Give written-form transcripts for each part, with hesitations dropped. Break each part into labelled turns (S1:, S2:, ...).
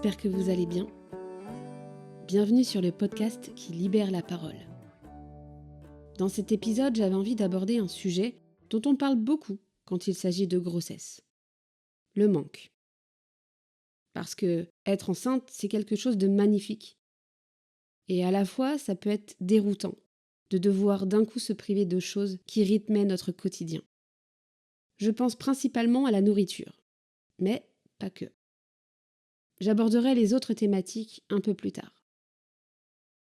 S1: j'espère que vous allez bien. Bienvenue sur le podcast qui libère la parole. Dans cet épisode, j'avais envie d'aborder un sujet dont on parle beaucoup quand il s'agit de grossesse. Le manque. Parce que être enceinte, c'est quelque chose de magnifique. Et à la fois, ça peut être déroutant de devoir d'un coup se priver de choses qui rythmaient notre quotidien. Je pense principalement à la nourriture, mais pas que. J'aborderai les autres thématiques un peu plus tard.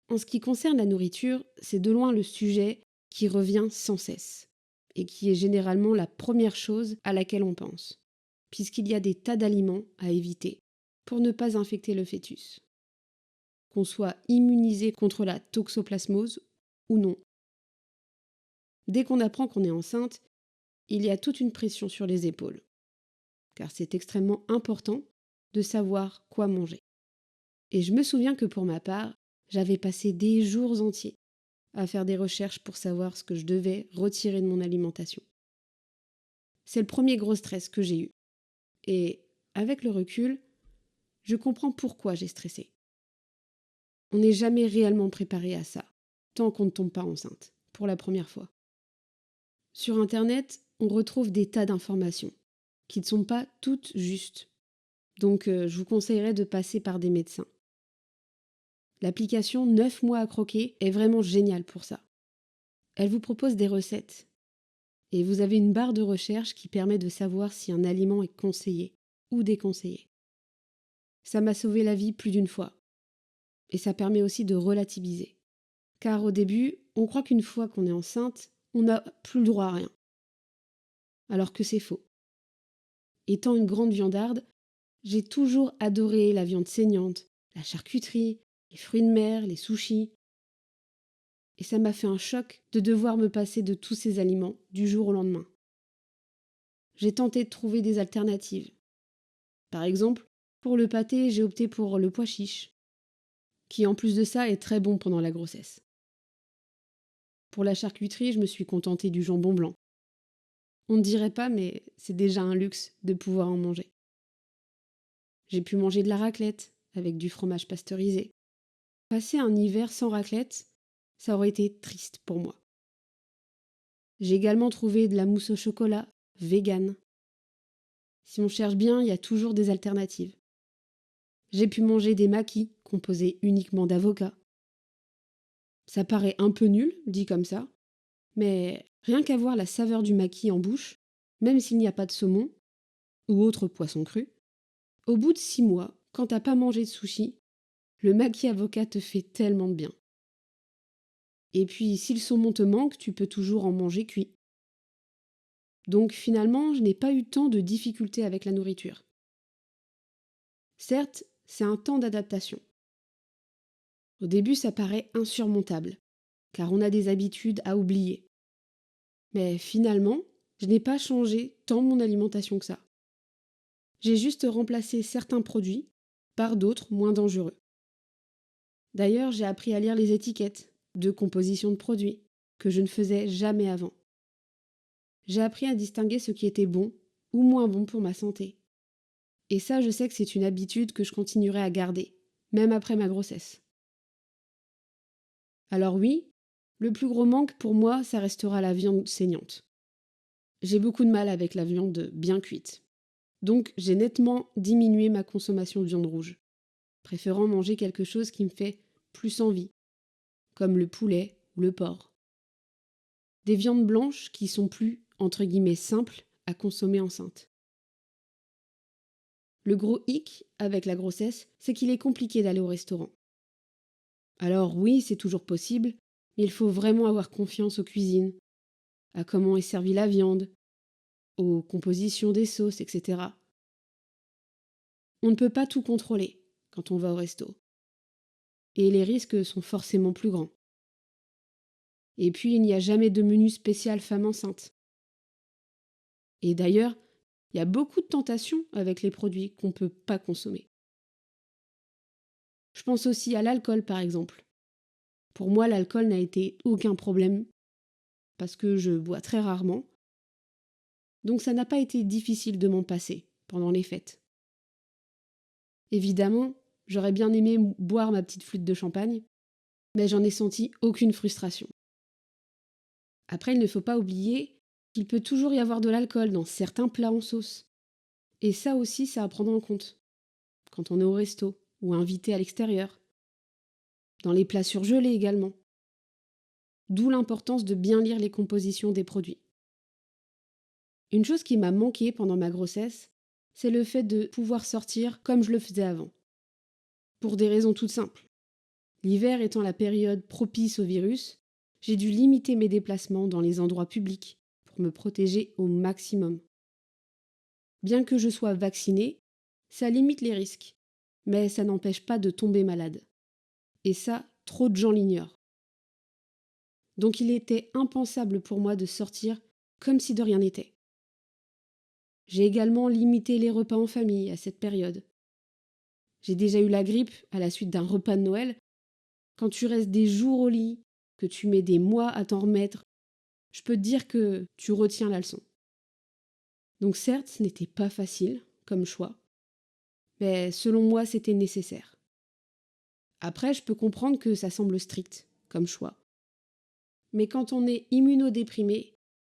S1: En ce qui concerne la nourriture, c'est de loin le sujet qui revient sans cesse, et qui est généralement la première chose à laquelle on pense, puisqu'il y a des tas d'aliments à éviter pour ne pas infecter le fœtus. Qu'on soit immunisé contre la toxoplasmose ou non. Dès qu'on apprend qu'on est enceinte, il y a toute une pression sur les épaules, car c'est extrêmement important de savoir quoi manger. Et je me souviens que pour ma part, j'avais passé des jours entiers à faire des recherches pour savoir ce que je devais retirer de mon alimentation. C'est le premier gros stress que j'ai eu. Et avec le recul, je comprends pourquoi j'ai stressé. On n'est jamais réellement préparé à ça, tant qu'on ne tombe pas enceinte, pour la première fois. Sur Internet, on retrouve des tas d'informations, qui ne sont pas toutes justes. Donc je vous conseillerais de passer par des médecins. L'application 9 mois à croquer est vraiment géniale pour ça. Elle vous propose des recettes. Et vous avez une barre de recherche qui permet de savoir si un aliment est conseillé ou déconseillé. Ça m'a sauvé la vie plus d'une fois. Et ça permet aussi de relativiser. Car au début, on croit qu'une fois qu'on est enceinte, on n'a plus le droit à rien. Alors que c'est faux. Étant une grande viandarde, j'ai toujours adoré la viande saignante, la charcuterie, les fruits de mer, les sushis. Et ça m'a fait un choc de devoir me passer de tous ces aliments du jour au lendemain. J'ai tenté de trouver des alternatives. Par exemple, pour le pâté, j'ai opté pour le pois chiche, qui en plus de ça est très bon pendant la grossesse. Pour la charcuterie, je me suis contentée du jambon blanc. On ne dirait pas, mais c'est déjà un luxe de pouvoir en manger. J'ai pu manger de la raclette, avec du fromage pasteurisé. Passer un hiver sans raclette, ça aurait été triste pour moi. J'ai également trouvé de la mousse au chocolat, végane. Si on cherche bien, il y a toujours des alternatives. J'ai pu manger des maquis composés uniquement d'avocat. Ça paraît un peu nul, dit comme ça, mais rien qu'à voir la saveur du maquis en bouche, même s'il n'y a pas de saumon ou autre poisson cru, au bout de 6 mois, quand t'as pas mangé de sushi, le maquis avocat te fait tellement de bien. Et puis, si le saumon te manque, tu peux toujours en manger cuit. Donc finalement, je n'ai pas eu tant de difficultés avec la nourriture. Certes, c'est un temps d'adaptation. Au début, ça paraît insurmontable, car on a des habitudes à oublier. Mais finalement, je n'ai pas changé tant mon alimentation que ça. J'ai juste remplacé certains produits par d'autres moins dangereux. D'ailleurs, j'ai appris à lire les étiquettes de composition de produits, que je ne faisais jamais avant. J'ai appris à distinguer ce qui était bon ou moins bon pour ma santé. Et ça, je sais que c'est une habitude que je continuerai à garder, même après ma grossesse. Alors oui, le plus gros manque pour moi, ça restera la viande saignante. J'ai beaucoup de mal avec la viande bien cuite. Donc j'ai nettement diminué ma consommation de viande rouge, préférant manger quelque chose qui me fait plus envie, comme le poulet ou le porc. Des viandes blanches qui sont plus, entre guillemets, simples à consommer enceinte. Le gros hic avec la grossesse, c'est qu'il est compliqué d'aller au restaurant. Alors oui, c'est toujours possible, mais il faut vraiment avoir confiance aux cuisines, à comment est servie la viande, aux compositions des sauces, etc. On ne peut pas tout contrôler quand on va au resto. Et les risques sont forcément plus grands. Et puis, il n'y a jamais de menu spécial femme enceinte. Et d'ailleurs, il y a beaucoup de tentations avec les produits qu'on ne peut pas consommer. Je pense aussi à l'alcool, par exemple. Pour moi, l'alcool n'a été aucun problème, parce que je bois très rarement. Donc ça n'a pas été difficile de m'en passer pendant les fêtes. Évidemment, j'aurais bien aimé boire ma petite flûte de champagne, mais j'en ai senti aucune frustration. Après, il ne faut pas oublier qu'il peut toujours y avoir de l'alcool dans certains plats en sauce. Et ça aussi, c'est à prendre en compte. Quand on est au resto ou invité à l'extérieur. Dans les plats surgelés également. D'où l'importance de bien lire les compositions des produits. Une chose qui m'a manqué pendant ma grossesse, c'est le fait de pouvoir sortir comme je le faisais avant. Pour des raisons toutes simples. L'hiver étant la période propice au virus, j'ai dû limiter mes déplacements dans les endroits publics pour me protéger au maximum. Bien que je sois vaccinée, ça limite les risques, mais ça n'empêche pas de tomber malade. Et ça, trop de gens l'ignorent. Donc il était impensable pour moi de sortir comme si de rien n'était. J'ai également limité les repas en famille à cette période. J'ai déjà eu la grippe à la suite d'un repas de Noël. Quand tu restes des jours au lit, que tu mets des mois à t'en remettre, je peux te dire que tu retiens la leçon. Donc certes, ce n'était pas facile comme choix, mais selon moi, c'était nécessaire. Après, je peux comprendre que ça semble strict comme choix. Mais quand on est immunodéprimé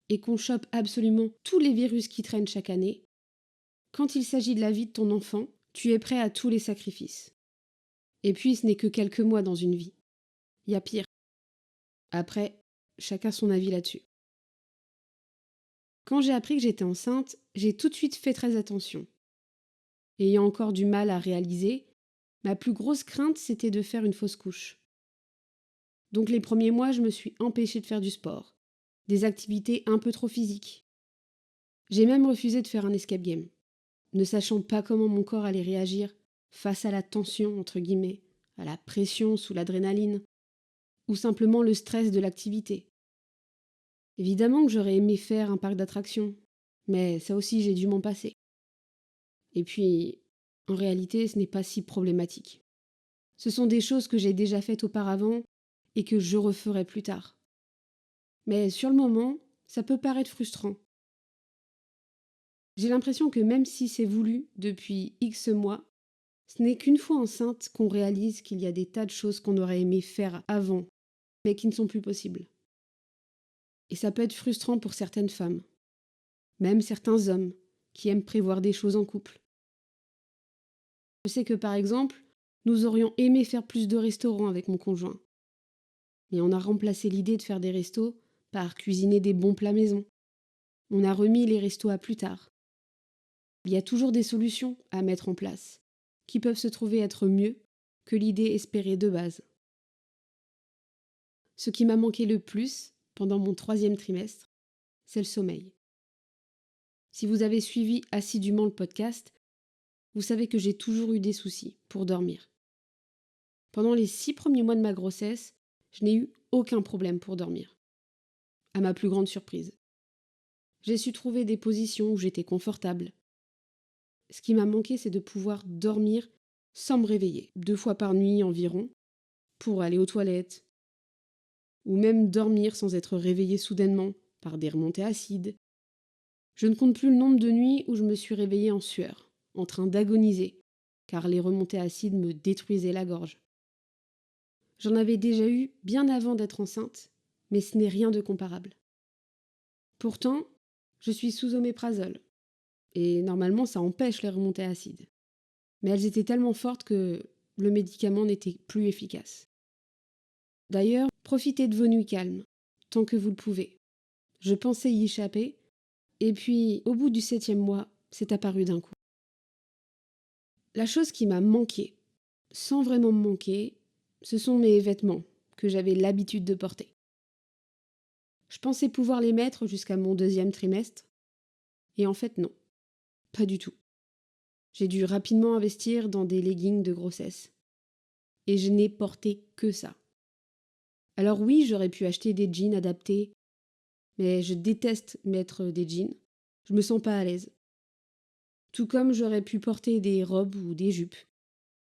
S1: et qu'on chope absolument tous les virus qui traînent chaque année, quand il s'agit de la vie de ton enfant, tu es prêt à tous les sacrifices. Et puis, ce n'est que quelques mois dans une vie. Il y a pire. Après, chacun son avis là-dessus. Quand j'ai appris que j'étais enceinte, j'ai tout de suite fait très attention. Ayant encore du mal à réaliser, ma plus grosse crainte, c'était de faire une fausse couche. Donc les premiers mois, je me suis empêchée de faire du sport, des activités un peu trop physiques. J'ai même refusé de faire un escape game, ne sachant pas comment mon corps allait réagir face à la tension, entre guillemets, à la pression sous l'adrénaline, ou simplement le stress de l'activité. Évidemment que j'aurais aimé faire un parc d'attractions, mais ça aussi j'ai dû m'en passer. Et puis, en réalité, ce n'est pas si problématique. Ce sont des choses que j'ai déjà faites auparavant et que je referai plus tard. Mais sur le moment, ça peut paraître frustrant. J'ai l'impression que même si c'est voulu depuis X mois, ce n'est qu'une fois enceinte qu'on réalise qu'il y a des tas de choses qu'on aurait aimé faire avant, mais qui ne sont plus possibles. Et ça peut être frustrant pour certaines femmes, même certains hommes, qui aiment prévoir des choses en couple. Je sais que par exemple, nous aurions aimé faire plus de restaurants avec mon conjoint. Mais on a remplacé l'idée de faire des restos par cuisiner des bons plats maison. On a remis les restos à plus tard. Il y a toujours des solutions à mettre en place, qui peuvent se trouver être mieux que l'idée espérée de base. Ce qui m'a manqué le plus pendant mon 3e trimestre, c'est le sommeil. Si vous avez suivi assidûment le podcast, vous savez que j'ai toujours eu des soucis pour dormir. Pendant les 6 premiers mois de ma grossesse, je n'ai eu aucun problème pour dormir. À ma plus grande surprise. J'ai su trouver des positions où j'étais confortable. Ce qui m'a manqué, c'est de pouvoir dormir sans me réveiller, 2 fois par nuit environ, pour aller aux toilettes, ou même dormir sans être réveillée soudainement par des remontées acides. Je ne compte plus le nombre de nuits où je me suis réveillée en sueur, en train d'agoniser, car les remontées acides me détruisaient la gorge. J'en avais déjà eu bien avant d'être enceinte, mais ce n'est rien de comparable. Pourtant, je suis sous oméprazole, et normalement ça empêche les remontées acides. Mais elles étaient tellement fortes que le médicament n'était plus efficace. D'ailleurs, profitez de vos nuits calmes, tant que vous le pouvez. Je pensais y échapper, et puis au bout du 7e mois, c'est apparu d'un coup. La chose qui m'a manqué, sans vraiment me manquer, ce sont mes vêtements que j'avais l'habitude de porter. Je pensais pouvoir les mettre jusqu'à mon 2e trimestre, et en fait non, pas du tout. J'ai dû rapidement investir dans des leggings de grossesse. Et je n'ai porté que ça. Alors oui, j'aurais pu acheter des jeans adaptés, mais je déteste mettre des jeans. Je me sens pas à l'aise. Tout comme j'aurais pu porter des robes ou des jupes.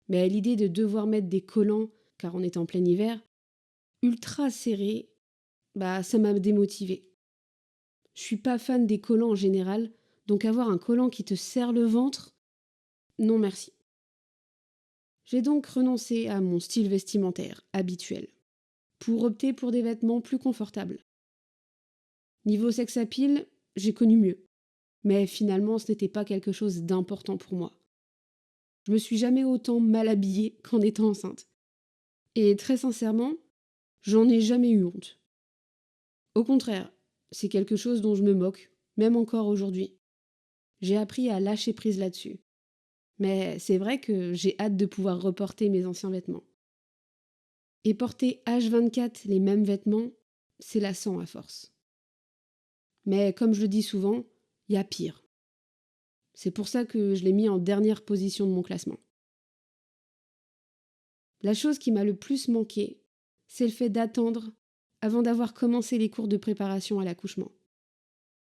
S1: Mais à l'idée de devoir mettre des collants, car on est en plein hiver, ultra serrés, ça m'a démotivée. Je suis pas fan des collants en général, donc avoir un collant qui te serre le ventre, non merci. J'ai donc renoncé à mon style vestimentaire habituel, pour opter pour des vêtements plus confortables. Niveau sex appeal, j'ai connu mieux, mais finalement ce n'était pas quelque chose d'important pour moi. Je me suis jamais autant mal habillée qu'en étant enceinte. Et très sincèrement, j'en ai jamais eu honte. Au contraire, c'est quelque chose dont je me moque, même encore aujourd'hui. J'ai appris à lâcher prise là-dessus. Mais c'est vrai que j'ai hâte de pouvoir reporter mes anciens vêtements. Et porter H24 les mêmes vêtements, c'est lassant à force. Mais comme je le dis souvent, il y a pire. C'est pour ça que je l'ai mis en dernière position de mon classement. La chose qui m'a le plus manqué, c'est le fait d'attendre avant d'avoir commencé les cours de préparation à l'accouchement.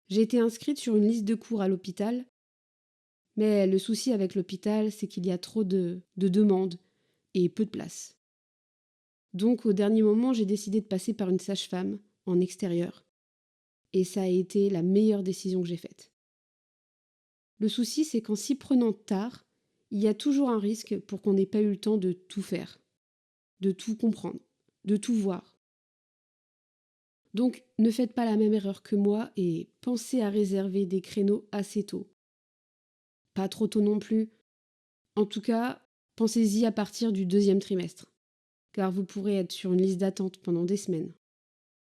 S1: J'ai été inscrite sur une liste de cours à l'hôpital, mais le souci avec l'hôpital, c'est qu'il y a trop de demandes et peu de place. Donc au dernier moment, j'ai décidé de passer par une sage-femme en extérieur, et ça a été la meilleure décision que j'ai faite. Le souci, c'est qu'en s'y prenant tard, il y a toujours un risque pour qu'on n'ait pas eu le temps de tout faire, de tout comprendre, de tout voir. Donc ne faites pas la même erreur que moi et pensez à réserver des créneaux assez tôt. Pas trop tôt non plus. En tout cas, pensez-y à partir du 2e trimestre, car vous pourrez être sur une liste d'attente pendant des semaines.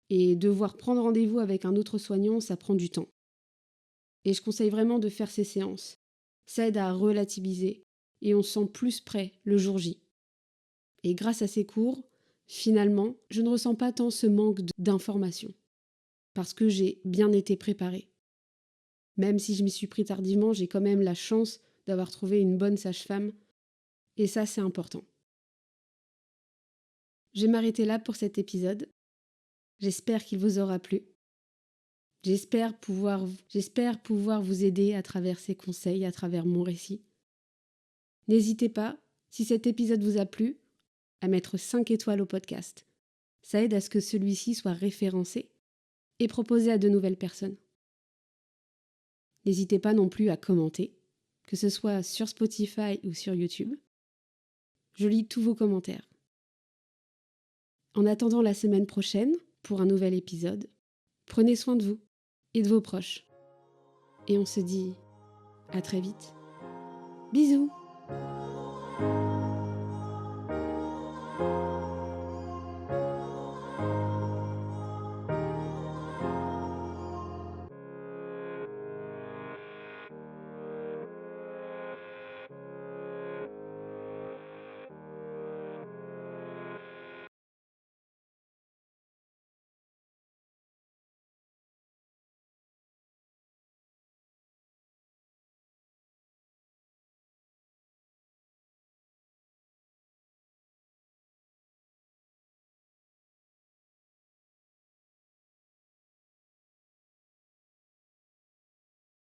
S1: Et devoir prendre rendez-vous avec un autre soignant, ça prend du temps. Et je conseille vraiment de faire ces séances. Ça aide à relativiser et on se sent plus prêt le jour J. Et grâce à ces cours, finalement, je ne ressens pas tant ce manque d'informations, parce que j'ai bien été préparée. Même si je m'y suis pris tardivement, j'ai quand même la chance d'avoir trouvé une bonne sage-femme, et ça c'est important. Je vais m'arrêter là pour cet épisode. J'espère qu'il vous aura plu. J'espère pouvoir vous aider à travers ces conseils, à travers mon récit. N'hésitez pas, si cet épisode vous a plu, à mettre 5 étoiles au podcast. Ça aide à ce que celui-ci soit référencé et proposé à de nouvelles personnes. N'hésitez pas non plus à commenter, que ce soit sur Spotify ou sur YouTube. Je lis tous vos commentaires. En attendant la semaine prochaine, pour un nouvel épisode, prenez soin de vous et de vos proches. Et on se dit à très vite. Bisous!